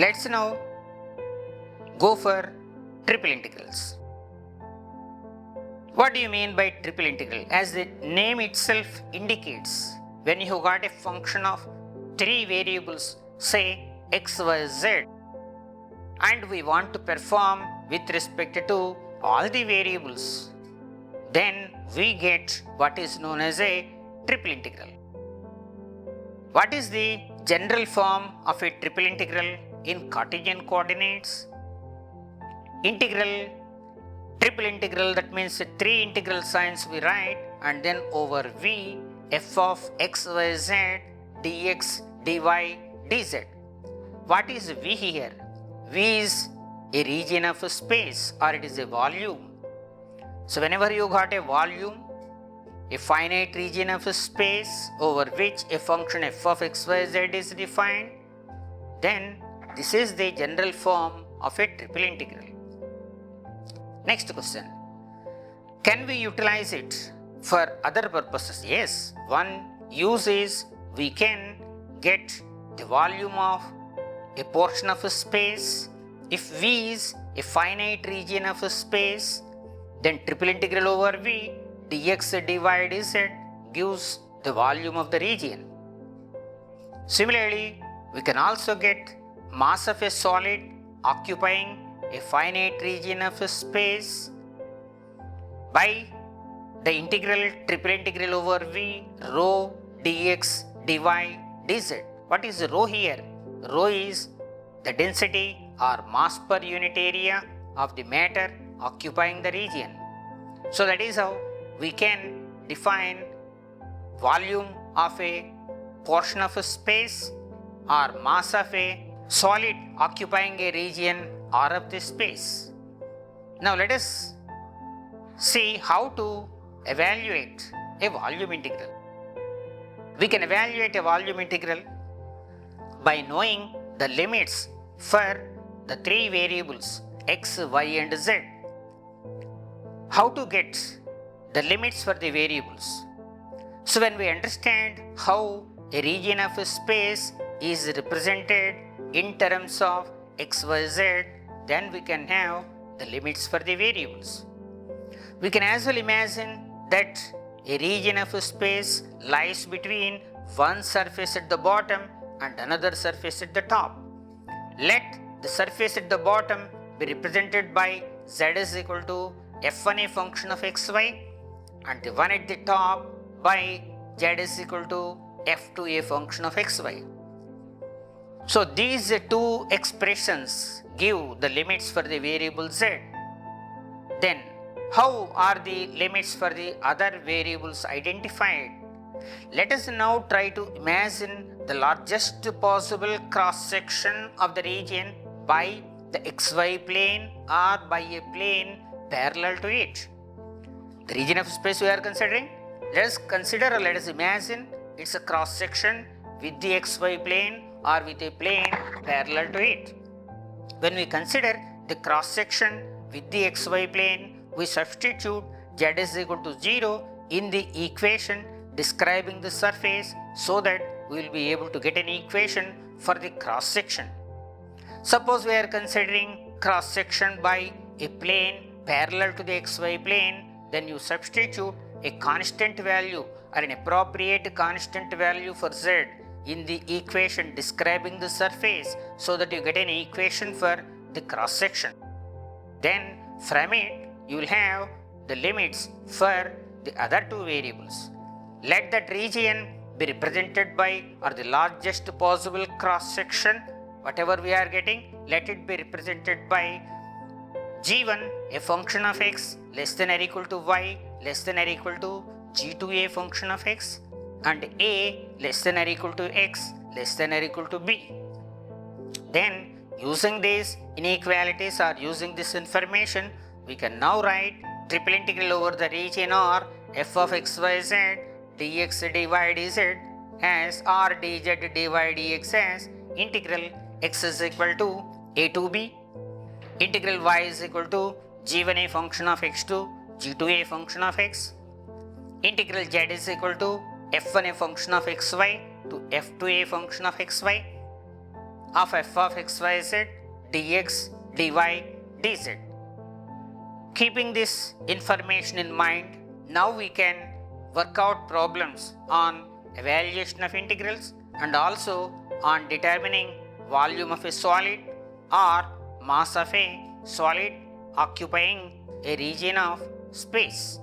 Let's now go for triple integrals. What do you mean by triple integral? As the name itself indicates, when you have got a function of three variables, say x, y, z, and we want to perform with respect to all the variables, then we get what is known as a triple integral. What is the general form of a triple integral in Cartesian coordinates? Triple integral, that means three integral signs we write, and then over v, f of x, y, z, dx, dy, dz. What is v here? V is a region of space, or it is a volume. So whenever you got a volume, a finite region of space over which a function f of x, y, z is defined, then this is the general form of a triple integral. Next question. Can we utilize it for other purposes? Yes. One use is we can get the volume of a portion of a space. If V is a finite region of a space, then triple integral over V dx dy dz gives the volume of the region. Similarly, we can also get mass of a solid occupying a finite region of a space by the integral triple integral over V rho dx dy dz. What is rho here? Rho is the density or mass per unit area of the matter occupying the region. So that is how we can define volume of a portion of a space or mass of a solid occupying a region or of the space. Now let us see how to evaluate a volume integral. We can evaluate a volume integral by knowing the limits for the three variables x, y and z. How to get the limits for the variables? So when we understand how a region of a space is represented in terms of x, y, z, then we can have the limits for the variables. We can as well imagine that a region of a space lies between one surface at the bottom and another surface at the top. Let the surface at the bottom be represented by z is equal to f1 a function of xy, and the one at the top by z is equal to f2 a function of xy. So these two expressions give the limits for the variable z. Then how are the limits for the other variables identified? Let us now try to imagine the largest possible cross section of the region by the xy plane or by a plane parallel to it. The region of space we are considering, let us imagine it's a cross section with the xy plane or with a plane parallel to it. When we consider the cross section with the xy plane, we substitute z is equal to 0 in the equation describing the surface, so that we will be able to get an equation for the cross section. Suppose we are considering cross section by a plane parallel to the xy plane, then you substitute a constant value or an appropriate constant value for z in the equation describing the surface, so that you get an equation for the cross section. Then from it you will have the limits for the other two variables. Let that region be represented by, or the largest possible cross section, whatever we are getting, let it be represented by g1 a function of x less than or equal to y less than or equal to g2 a function of x, and a less than or equal to x less than or equal to b. Then using these inequalities or using this information, we can now write triple integral over the region or f of x, y, z dx dy dz as r dz dy dx as integral x is equal to a to b, integral y is equal to g1 a function of x to g2 a function of x, integral z is equal to f1 a function of xy to f2 a function of xy, of f of xyz dx, dy, dz. Keeping this information in mind, now we can work out problems on evaluation of integrals and also on determining volume of a solid or mass of a solid occupying a region of space.